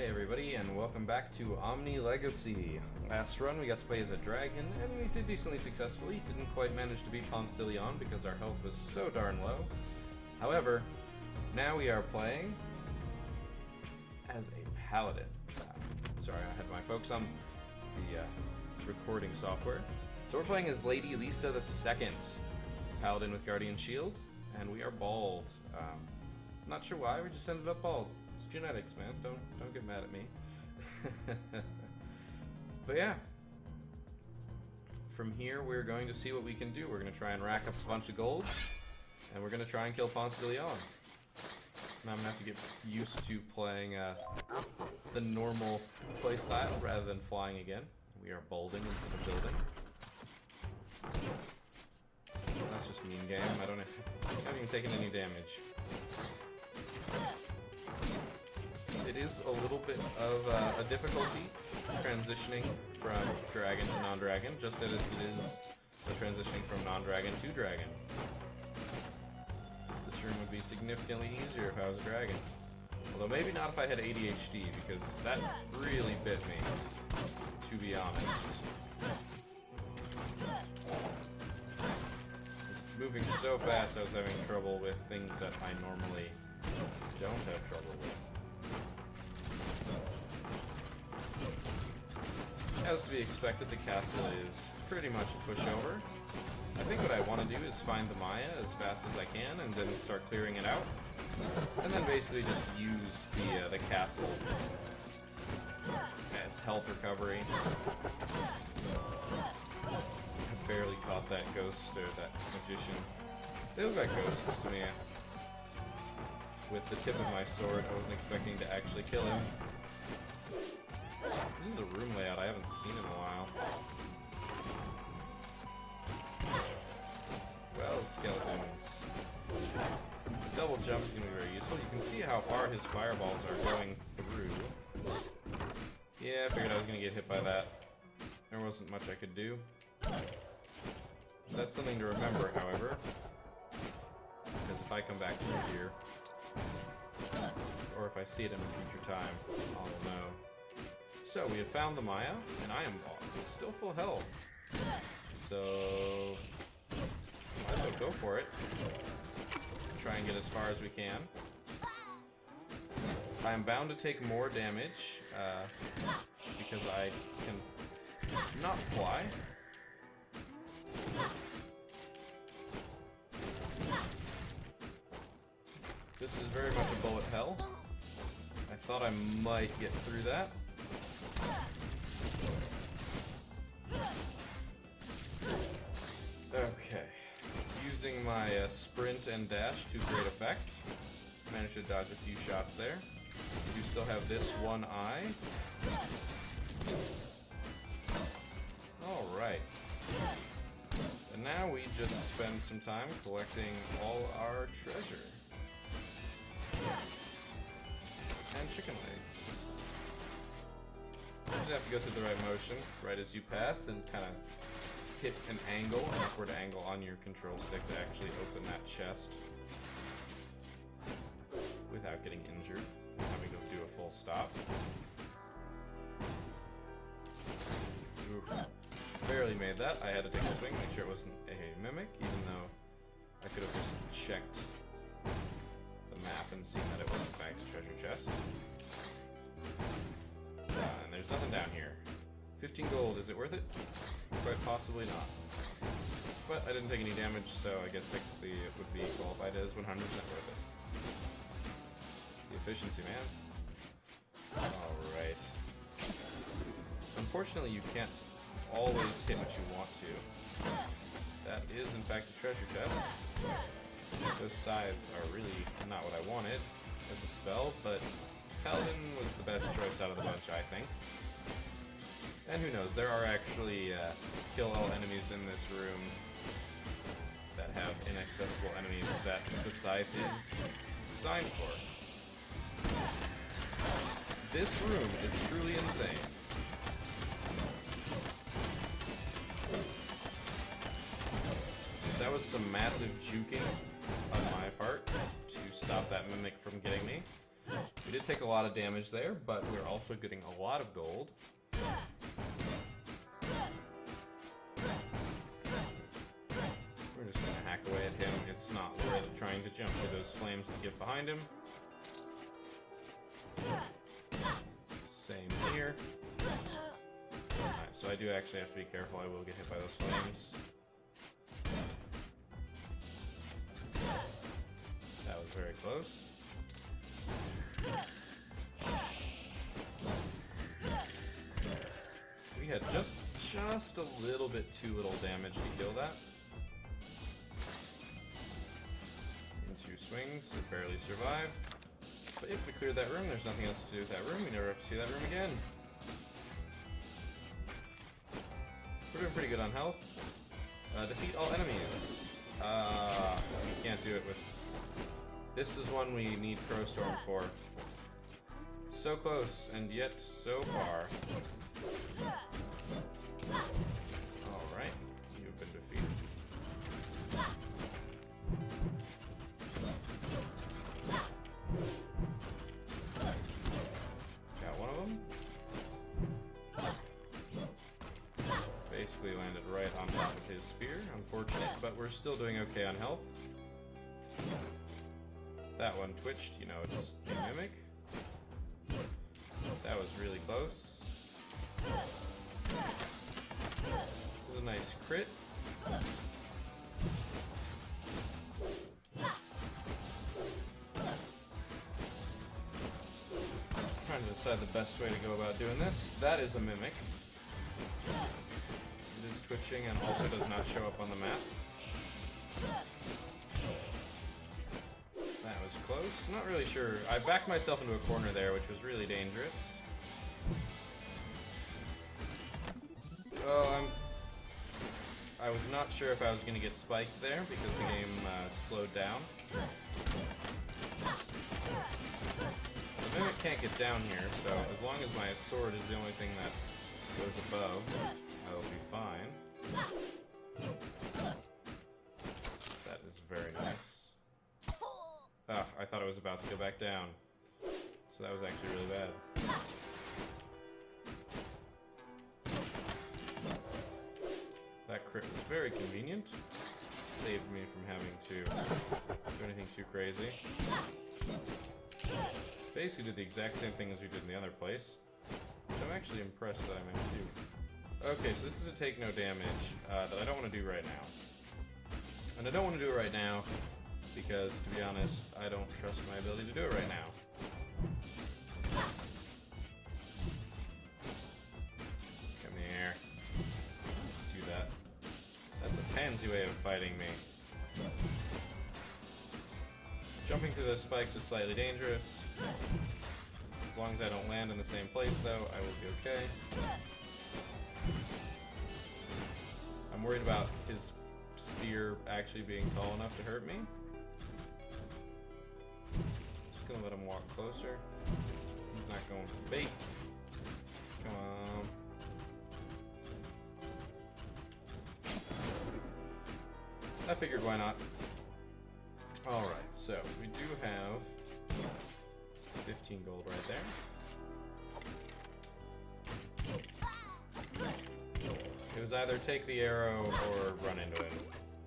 Hey everybody, and welcome back to Omni Legacy. Last run we got to play as a dragon, and we did decently successfully. Didn't quite manage to beat Ponce De Leon because our health was so darn low. However, now we are playing as a Paladin. Sorry, I had my focus on the recording software. So we're playing as Lady Lisa II, Paladin with Guardian Shield, and we are bald. Not sure why, we just ended up bald. It's genetics, man. Don't get mad at me. But yeah. From here, we're going to see what we can do. We're going to try and rack up a bunch of gold, and we're going to try and kill Ponce De Leon. And I'm going to have to get used to playing the normal playstyle rather than flying again. We are bolding instead of building. That's just mean game. I haven't even taken any damage. It is a little bit of a difficulty transitioning from dragon to non-dragon, just as it is the transitioning from non-dragon to dragon. This room would be significantly easier if I was a dragon. Although maybe not if I had ADHD, because that really bit me, to be honest. Just moving so fast, I was having trouble with things that I normally don't have trouble with. As to be expected, the castle is pretty much a pushover. I think what I want to do is find the Maya as fast as I can and then start clearing it out. And then basically just use the castle as health recovery. I barely caught that ghost or that magician. They look like ghosts to me. With the tip of my sword, I wasn't expecting to actually kill him. This is a room layout I haven't seen in a while. Well, skeletons. The double jump is going to be very useful. You can see how far his fireballs are going through. Yeah, I figured I was going to get hit by that. There wasn't much I could do. That's something to remember, however. Because if I come back through here, or if I see it in a future time, I'll know. So, we have found the Maya, and I am still full health. So, might as well go for it. Try and get as far as we can. I am bound to take more damage, because I can not fly. This is very much a bullet hell. I thought I might get through that. Okay, using my sprint and dash to great effect. Managed to dodge a few shots there. We do still have this one eye. Alright. And now we just spend some time collecting all our treasure. And chicken legs. You have to go through the right motion, right as you pass, and kind of hit an angle, an upward angle on your control stick to actually open that chest without getting injured and having to do a full stop. Oof. Barely made that. I had to take a swing, make sure it wasn't a mimic, even though I could have just checked the map and seen that it was in fact a treasure chest. And there's nothing down here. 15 gold, is it worth it? Quite possibly not. But I didn't take any damage, so I guess technically it would be qualified as 100% worth it. The efficiency, man. Alright. Unfortunately, you can't always hit what you want to. That is, in fact, a treasure chest. Those sides are really not what I wanted as a spell, but Paladin was the best choice out of the bunch, I think. And who knows, there are actually kill all enemies in this room that have inaccessible enemies that the scythe is designed for. This room is truly insane. That was some massive juking on my part to stop that mimic from getting me. We did take a lot of damage there, but we're also getting a lot of gold. We're just gonna hack away at him. It's not worth trying to jump through those flames to get behind him. Same here. Alright, so I do actually have to be careful. I will get hit by those flames. That was very close. We had just a little bit too little damage to kill that. In 2 swings, it barely survived. But if we cleared that room, there's nothing else to do with that room. We never have to see that room again. We're doing pretty good on health. Defeat all enemies. We can't do it with... This is one we need Crowstorm for. So close, and yet so far. Alright, you've been defeated. Got one of them. Basically landed right on top of his spear. Unfortunate, but we're still doing okay on health. That one twitched, you know, it's a mimic. That was really close. It was a nice crit. Trying to decide the best way to go about doing this. That is a mimic. It is twitching and also does not show up on the map. That was close. Not really sure. I backed myself into a corner there, which was really dangerous. Oh, I was not sure if I was going to get spiked there because the game slowed down. The mimic can't get down here, so as long as my sword is the only thing that goes above, I will be fine. That is very nice. Oh, I thought I was about to go back down. So that was actually really bad. That crit was very convenient. Saved me from having to do anything too crazy. Basically did the exact same thing as we did in the other place. Which I'm actually impressed that I managed to do. Okay, so this is a take no damage that I don't want to do right now. And I don't want to do it right now because, to be honest, I don't trust my ability to do it right now. Come here. Do that. That's a pansy way of fighting me. Jumping through those spikes is slightly dangerous. As long as I don't land in the same place, though, I will be okay. I'm worried about his spear actually being tall enough to hurt me. Just gonna let him walk closer. He's not going for bait. Come on. I figured why not. Alright, so we do have 15 gold right there. It was either take the arrow or run into him.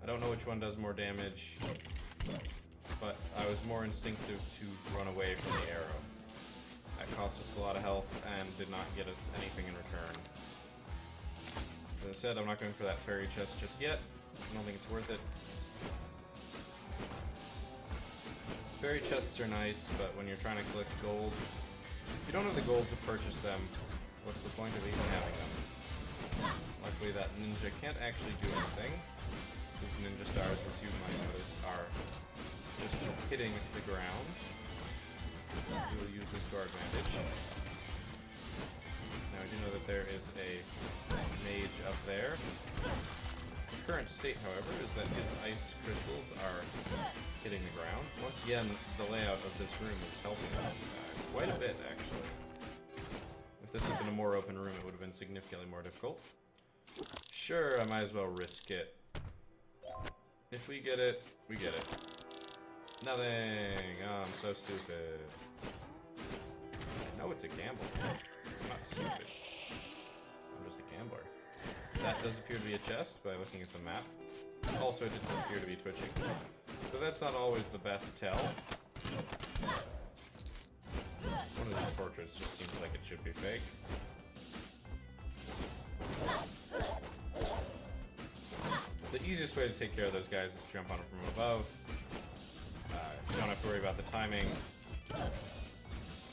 I don't know which one does more damage, but I was more instinctive to run away from the arrow. That cost us a lot of health and did not get us anything in return. As I said, I'm not going for that fairy chest just yet. I don't think it's worth it. Fairy chests are nice, but when you're trying to collect gold, if you don't have the gold to purchase them, what's the point of even having them? Luckily that ninja can't actually do anything. These ninja stars, as you might notice, are just hitting the ground. We will use this to our advantage. Now I do know that there is a mage up there. The current state, however, is that his ice crystals are hitting the ground. Once again, the layout of this room is helping us quite a bit, actually. If this had been a more open room, it would have been significantly more difficult. Sure, I might as well risk it. If we get it, we get it. Nothing. Oh, I'm so stupid. Oh, it's a gamble. I'm not stupid. I'm just a gambler. That does appear to be a chest by looking at the map. Also, it didn't appear to be twitching. So that's not always the best tell. One of these portraits just seems like it should be fake. The easiest way to take care of those guys is to jump on them from above. You don't have to worry about the timing.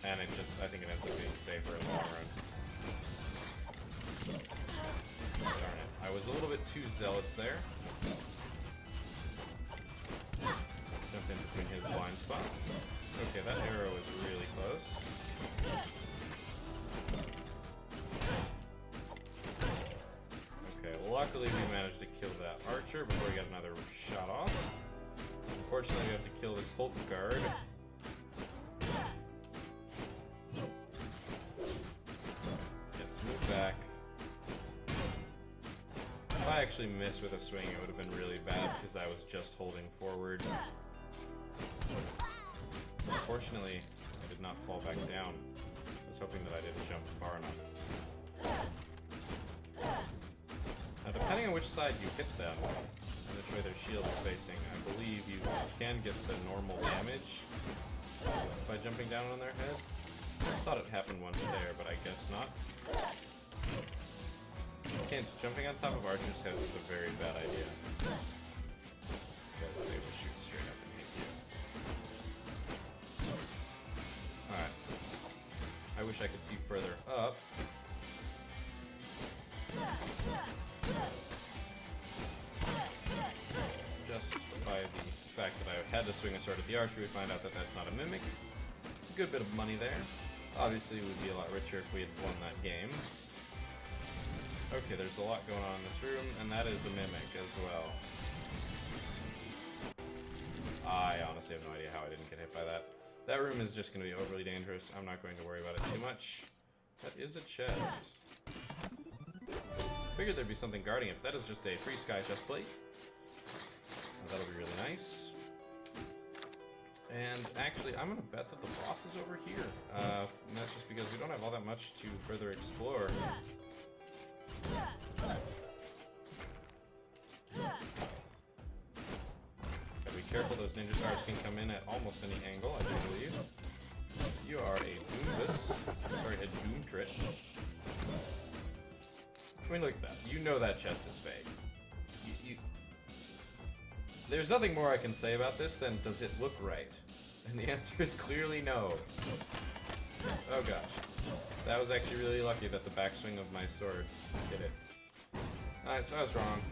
And it just, I think it ends up being safer in the long run. Darn it. I was a little bit too zealous there. Jump in between his blind spots. Okay, that arrow is really close. Okay, well, luckily we managed to kill that archer before we got another shot off. Unfortunately, we have to kill this Hulk guard. Yes, move back. If I actually missed with a swing, it would have been really bad because I was just holding forward. Unfortunately, I did not fall back down. I was hoping that I didn't jump far enough. Now, depending on which side you hit them, and which way their shield is facing, I believe you can get the normal damage by jumping down on their head. I thought it happened once there, but I guess not. Hint, jumping on top of archers' heads is a very bad idea. Because they will shoot straight up and hit you. Alright. I wish I could see further up. Just by the fact that I had to swing a sword at the archer, we find out that that's not a mimic. It's a good bit of money there. Obviously, we'd be a lot richer if we had won that game. Okay, there's a lot going on in this room, and that is a mimic as well. I honestly have no idea how I didn't get hit by that. That room is just going to be overly dangerous. I'm not going to worry about it too much. That is a chest. Figured there'd be something guarding it, but that is just a free sky chest plate. That'll be really nice. And actually, I'm gonna bet that the boss is over here. And that's just because we don't have all that much to further explore. Gotta be careful, those ninja stars can come in at almost any angle, I do believe. You are a Doombus. Sorry, a Doomtrit. I mean, look at that. You know that chest is fake. There's nothing more I can say about this than, does it look right? And the answer is clearly no. Oh gosh. That was actually really lucky that the backswing of my sword hit it. Alright, so I was wrong.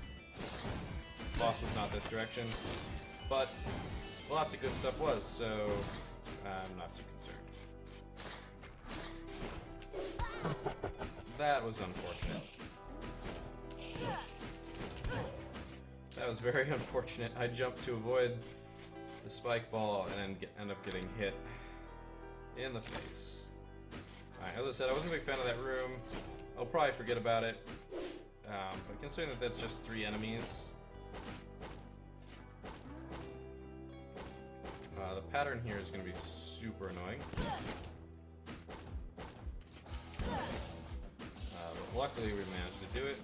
Boss was not this direction. But lots of good stuff was, so I'm not too concerned. That was unfortunate. That was very unfortunate. I jumped to avoid the spike ball and then end up getting hit in the face. Alright, as I said, I wasn't a big fan of that room. I'll probably forget about it. But considering that that's just 3 enemies, the pattern here is going to be super annoying. But luckily we managed to do it.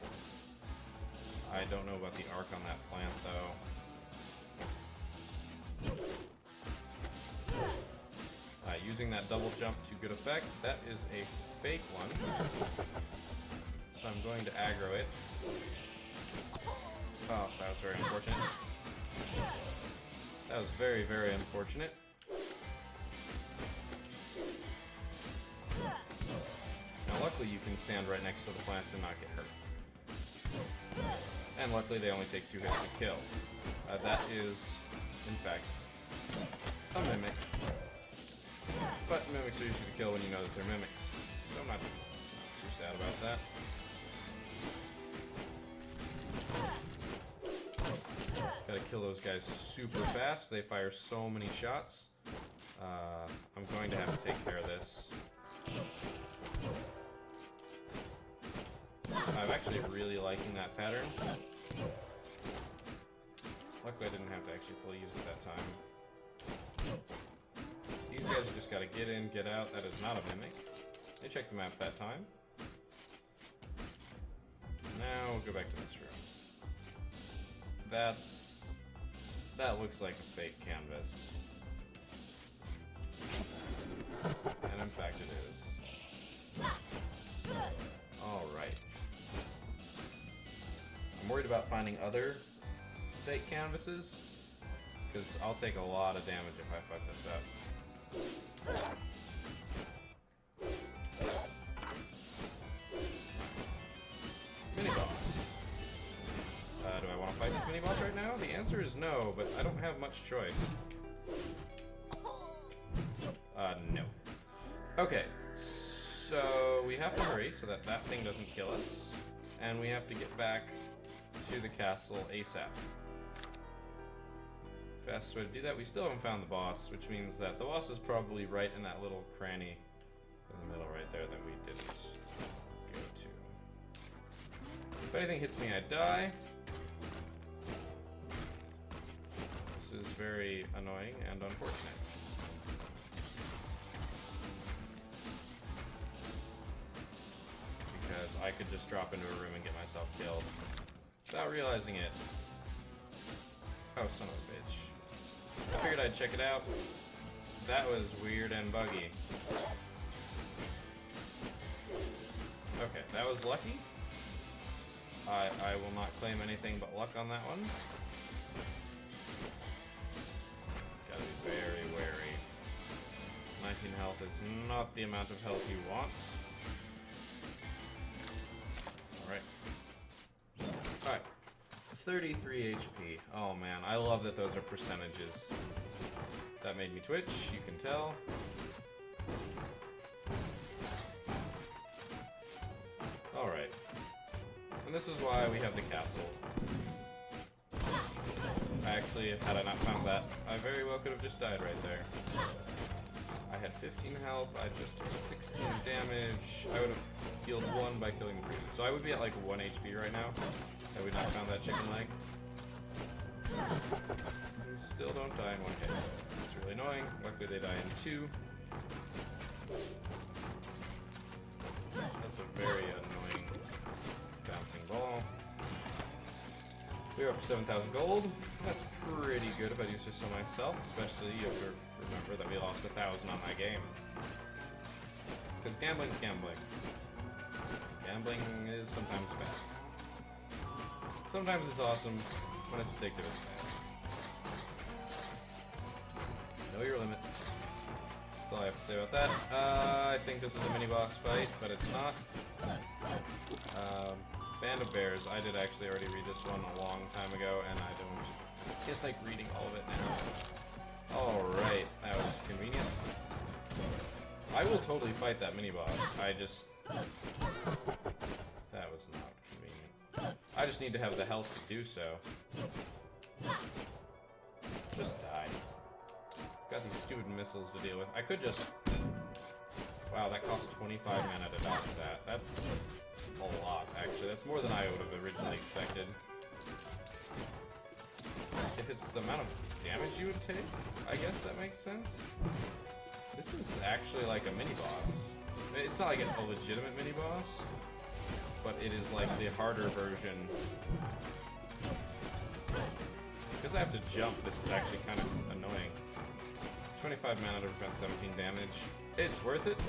I don't know about the arc on that plant, though. Using that double jump to good effect. That is a fake one. So I'm going to aggro it. Oh, that was very unfortunate. That was very, very unfortunate. Now, luckily you can stand right next to the plants and not get hurt. And luckily they only take 2 hits to kill. That is, in fact, a mimic. But mimics are easy to kill when you know that they're mimics. So I'm not too sad about that. Gotta kill those guys super fast. They fire so many shots. I'm going to have to take care of this. I'm actually really liking that pattern. Luckily I didn't have to actually fully use it that time. These guys just gotta get in, get out. That is not a mimic. I checked the map that time. Now we'll go back to this room. That looks like a fake canvas. And in fact it is. Alright. I'm worried about finding other fake canvases, because I'll take a lot of damage if I fuck this up. Mini-boss. Do I want to fight this mini-boss right now? The answer is no, but I don't have much choice. No. Okay, so we have to hurry so that that thing doesn't kill us, and we have to get back to the castle ASAP. Fastest way to do that. We still haven't found the boss, which means that the boss is probably right in that little cranny in the middle right there that we didn't go to. If anything hits me, I die. This is very annoying and unfortunate. Because I could just drop into a room and get myself killed without realizing it. Oh, son of a bitch. I figured I'd check it out. That was weird and buggy. Okay, that was lucky. I will not claim anything but luck on that one. Gotta be very wary. 19 health is not the amount of health you want. Alright, 33 HP. Oh man, I love that those are percentages. That made me twitch, you can tell. Alright. And this is why we have the castle. Actually, had I not found that, I very well could have just died right there. I had 15 health, I just took 16 damage. I would have healed 1 by killing the previous. So I would be at like 1 HP right now. I would not found that chicken leg. And still don't die in 1 hit. It's really annoying. Luckily they die in 2. That's a very annoying bouncing ball. We're up to 7,000 gold. That's pretty good if I do so myself, especially if you remember that we lost 1,000 on that game. Because gambling's gambling. Gambling is sometimes bad. Sometimes it's awesome. When it's addictive, it's bad. Know your limits. That's all I have to say about that. I think this is a mini-boss fight, but it's not. Band of Bears. I did actually already read this one a long time ago, and I don't get like reading all of it now. Alright, that was convenient. I will totally fight that mini-boss. That was not convenient. I just need to have the health to do so. Just die. Got these stupid missiles to deal with. I could just... Wow, that cost 25 mana to dodge that. That's a lot, actually. That's more than I would have originally expected. If it's the amount of damage you would take, I guess that makes sense. This is actually like a mini-boss. It's not like a legitimate mini-boss, but it is like the harder version. Because I have to jump, this is actually kind of annoying. 25 mana to prevent 17 damage. It's worth it.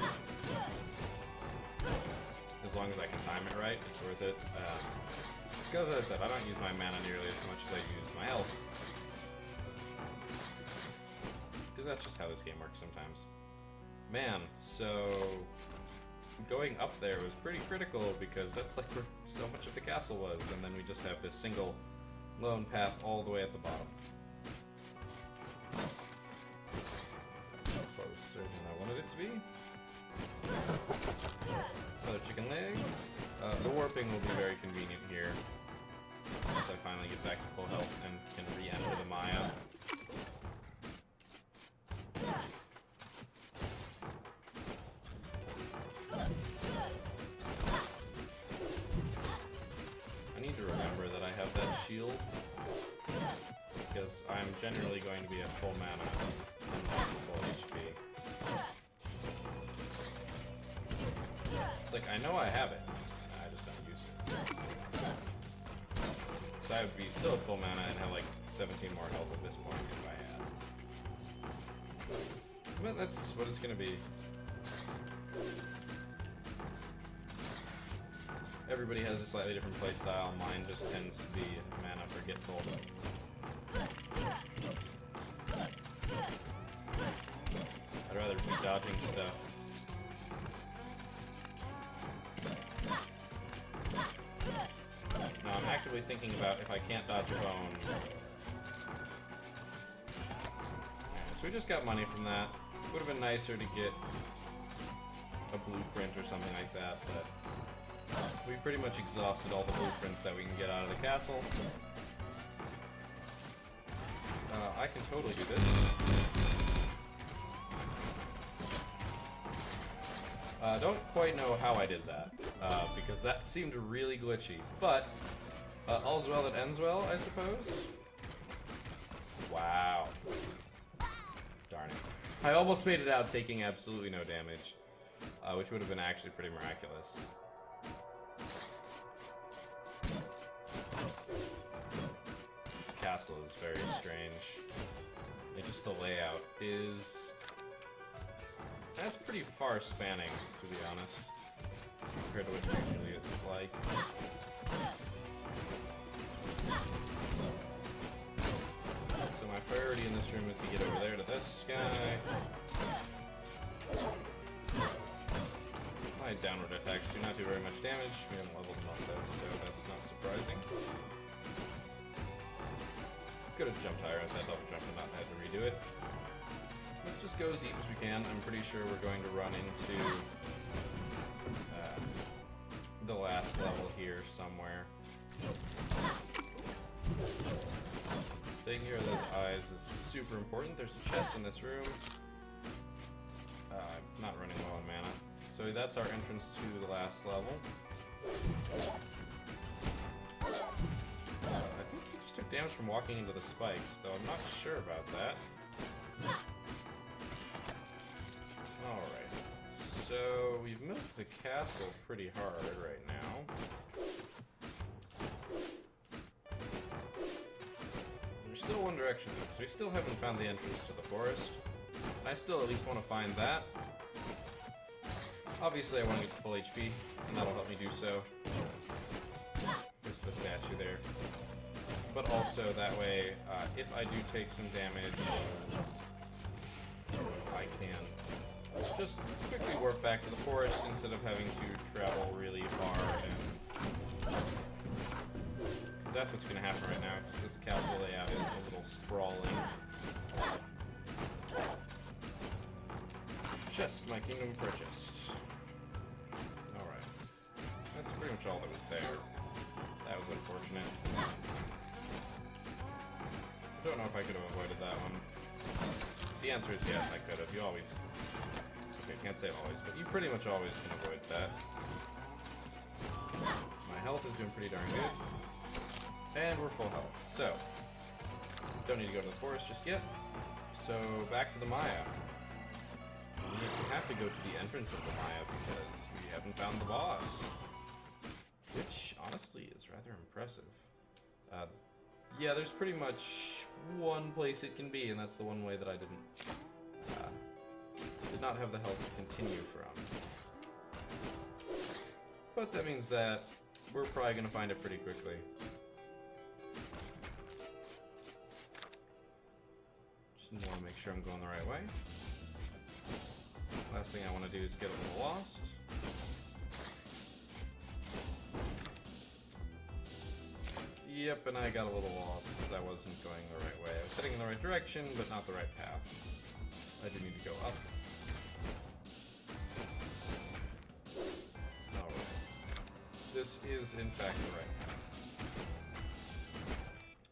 As long as I can time it right, it's worth it. Because as I said, I don't use my mana nearly as much as I use my health. Because that's just how this game works sometimes. Man, so going up there was pretty critical because that's like where so much of the castle was, and then we just have this single lone path all the way at the bottom. That's closer than I wanted it to be. Another chicken leg. The warping will be very convenient here once I finally get back to full health and can re-enter the Maya. I need to remember that I have that shield because I'm generally going to be at full mana and not full HP. like, I know I have it. I just don't use it. So I would be still at full mana and have like 17 more health at this point if I had. But that's what it's gonna be. Everybody has a slightly different playstyle. Mine just tends to be mana forgetful. I'd rather be dodging stuff. Now I'm actively thinking about if I can't dodge a bone. So we just got money from that. Would have been nicer to get a blueprint or something like that, but we pretty much exhausted all the blueprints that we can get out of the castle. I can totally do this. Don't quite know how I did that, because that seemed really glitchy. But, all's well that ends well, I suppose? Wow. Darn it. I almost made it out taking absolutely no damage, which would have been actually pretty miraculous. This castle is very strange. Just the layout is... That's pretty far spanning, to be honest, compared to what usually it's like. So my priority in this room is to get over there to this guy. My downward attacks do not do very much damage. We haven't leveled them up though, so that's not surprising. Could have jumped higher at that double jump and not had to redo it. Let's just go as deep as we can. I'm pretty sure we're going to run into the last level here somewhere. Taking care of those eyes is super important. There's a chest in this room. I'm not running low on mana. So that's our entrance to the last level. I think he just took damage from walking into the spikes, though I'm not sure about that. Alright, so we've milked the castle pretty hard right now. There's still one direction, because we still haven't found the entrance to the forest. I still at least want to find that. Obviously I want to get to full HP, and that'll help me do so. There's the statue there. But also, that way, if I do take some damage, I can just quickly warp back to the forest instead of having to travel really far. Because that's what's going to happen right now, because this castle layout is a little sprawling. Chest, my kingdom purchased. Alright. That's pretty much all that was there. That was unfortunate. I don't know if I could have avoided that one. The answer is yes, I could have. You always... Okay, I can't say always, but you pretty much always can avoid that. My health is doing pretty darn good. And we're full health. So, don't need to go to the forest just yet. So, back to the Maya. We have to go to the entrance of the Maya because we haven't found the boss. Which, honestly, is rather impressive. Yeah, there's pretty much one place it can be, and that's the one way that I did not have the health to continue from. But that means that we're probably going to find it pretty quickly. Just want to make sure I'm going the right way. Last thing I want to do is get a little lost. Yep, and I got a little lost because I wasn't going the right way. I was heading in the right direction, but not the right path. I do need to go up. Alright. This is, in fact, the right path.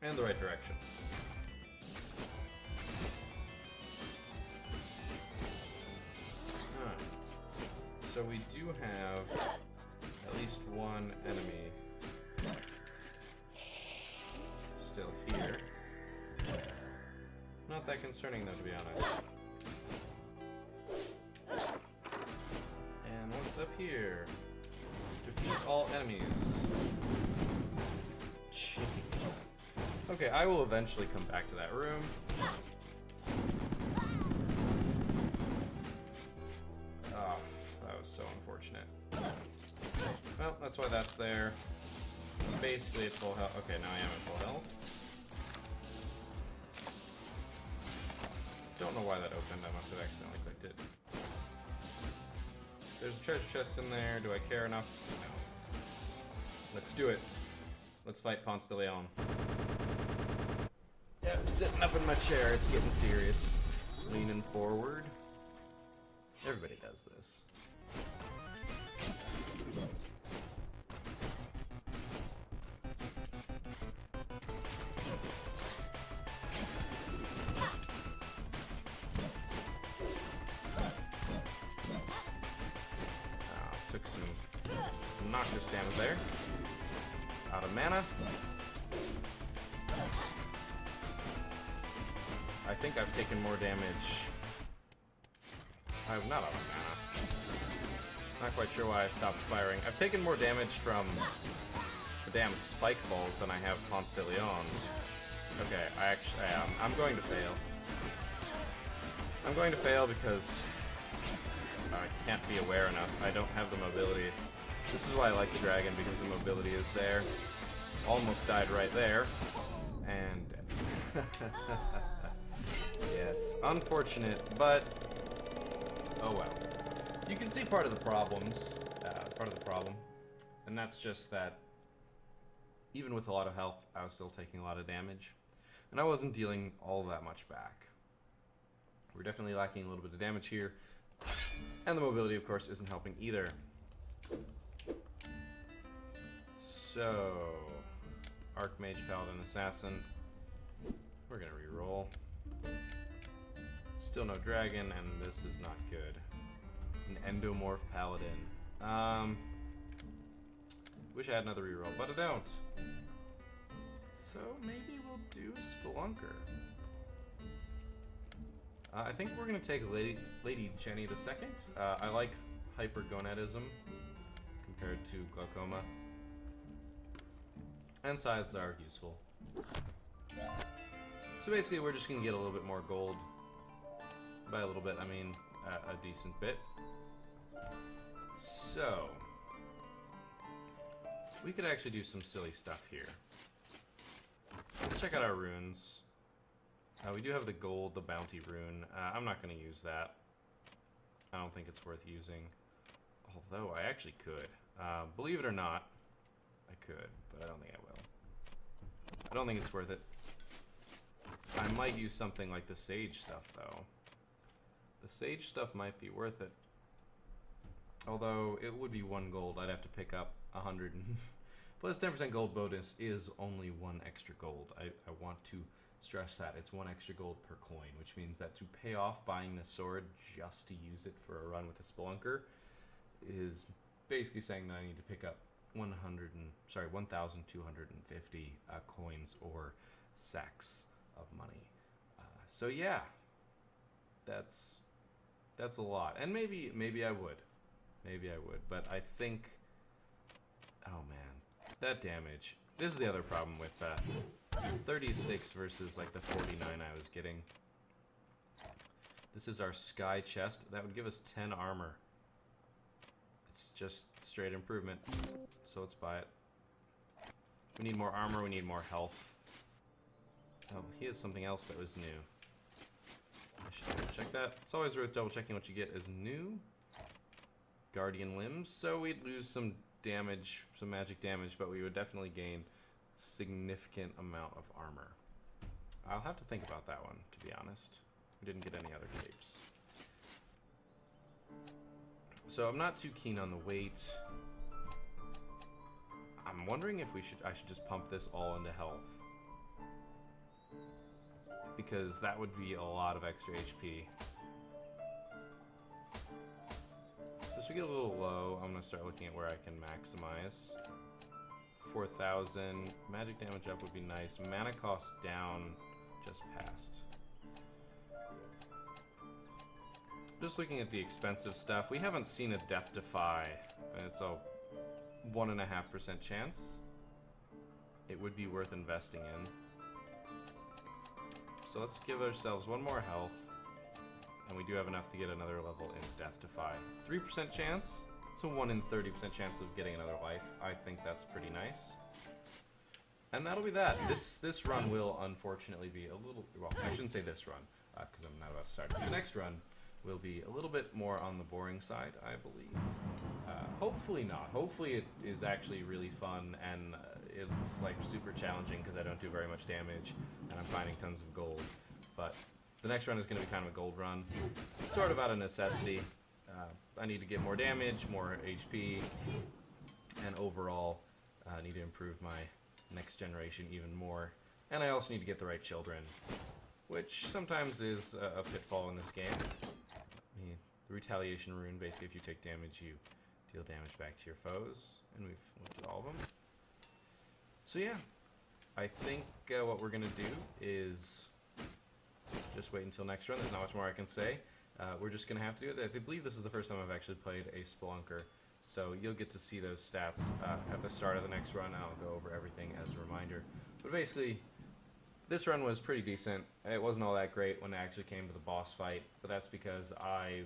And the right direction. Alright. So we do have at least one enemy still here. Not that concerning though, to be honest. And what's up here? Defeat all enemies. Jeez. Okay, I will eventually come back to that room. Oh, that was so unfortunate. Well, that's why that's there. Basically, it's full health. Okay, now I am at full health. Don't know why that opened. I must have accidentally clicked it. There's a treasure chest in there. Do I care enough? No. Let's do it. Let's fight Ponce De Leon. Yeah, I'm sitting up in my chair. It's getting serious. Leaning forward. Everybody does this. Took some obnoxious damage there. Out of mana. I think I've taken more damage. I'm not out of mana. Not quite sure why I stopped firing. I've taken more damage from the damn spike balls than I have Ponce De Leon. Okay, I am. I'm going to fail. I'm going to fail because I can't be aware enough. I don't have the mobility. This is why I like the dragon, because the mobility is there. Almost died right there. And yes, unfortunate, but oh well. You can see part of the problem, and that's just that even with a lot of health, I was still taking a lot of damage, and I wasn't dealing all that much back. We're definitely lacking a little bit of damage here, and the mobility, of course, isn't helping either. So, Archmage, Paladin, Assassin. We're gonna reroll. Still no dragon, and this is not good. An endomorph Paladin. Wish I had another reroll, but I don't. So maybe we'll do Spelunker. I think we're gonna take Lady Jenny the Second. I like hypergonadism compared to glaucoma. And scythes are useful. So basically we're just gonna get a little bit more gold. By a little bit, I mean a decent bit. So we could actually do some silly stuff here. Let's check out our runes. We do have the gold, the bounty rune. I'm not gonna use that. I don't think it's worth using. Although I actually could. Believe it or not, I could, but I don't think I will. I don't think it's worth it. I might use something like the sage stuff, though. The sage stuff might be worth it. Although, it would be 1 gold. I'd have to pick up 100. Plus 10% gold bonus is only 1 extra gold. I want to stress that. It's 1 extra gold per coin, which means that to pay off buying this sword just to use it for a run with a Spelunker is basically saying that I need to pick up 1,250 coins or sacks of money. So yeah, that's a lot, and maybe I would, but I think, oh man, that damage. This is the other problem with 36 versus like the 49 I was getting. This is our sky chest. That would give us 10 armor. It's just straight improvement. So let's buy it. We need more armor, we need more health. Oh, he has something else that was new. I should double check that. It's always worth double checking what you get as new. Guardian limbs, so we'd lose some damage, some magic damage, but we would definitely gain significant amount of armor. I'll have to think about that one, to be honest. We didn't get any other capes. So I'm not too keen on the weight. I'm wondering if I should just pump this all into health. Because that would be a lot of extra HP. As we get a little low, I'm gonna start looking at where I can maximize. 4,000. Magic damage up would be nice. Mana cost down, just passed. Just looking at the expensive stuff, we haven't seen a Death Defy, and it's all 1.5% chance, it would be worth investing in. So let's give ourselves one more health, and we do have enough to get another level in Death Defy. 3% chance, it's a 1 in 30% chance of getting another life. I think that's pretty nice. And that'll be that. This run will unfortunately be a little, well, I shouldn't say this run, because I'm not about to start. The next run will be a little bit more on the boring side, I believe. Hopefully not. Hopefully it is actually really fun, and it's like super challenging because I don't do very much damage, and I'm finding tons of gold. But the next run is going to be kind of a gold run, sort of out of necessity. I need to get more damage, more HP, and overall I need to improve my next generation even more. And I also need to get the right children, which sometimes is a pitfall in this game. I mean, the retaliation rune, basically if you take damage, you deal damage back to your foes, and we've looked at all of them. So yeah, I think what we're going to do is just wait until next run. There's not much more I can say. We're just going to have to do it. I believe this is the first time I've actually played a Spelunker, so you'll get to see those stats at the start of the next run. I'll go over everything as a reminder. But basically, this run was pretty decent. It wasn't all that great when it actually came to the boss fight, but that's because I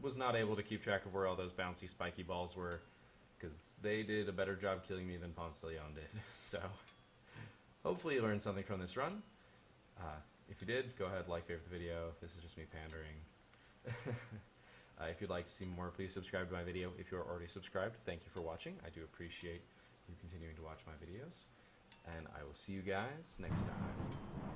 was not able to keep track of where all those bouncy spiky balls were, because they did a better job killing me than Ponce De Leon did. So, hopefully you learned something from this run. If you did, go ahead, like, favorite the video. This is just me pandering. If you'd like to see more, please subscribe to my video. If you're already subscribed, thank you for watching. I do appreciate you continuing to watch my videos. And I will see you guys next time.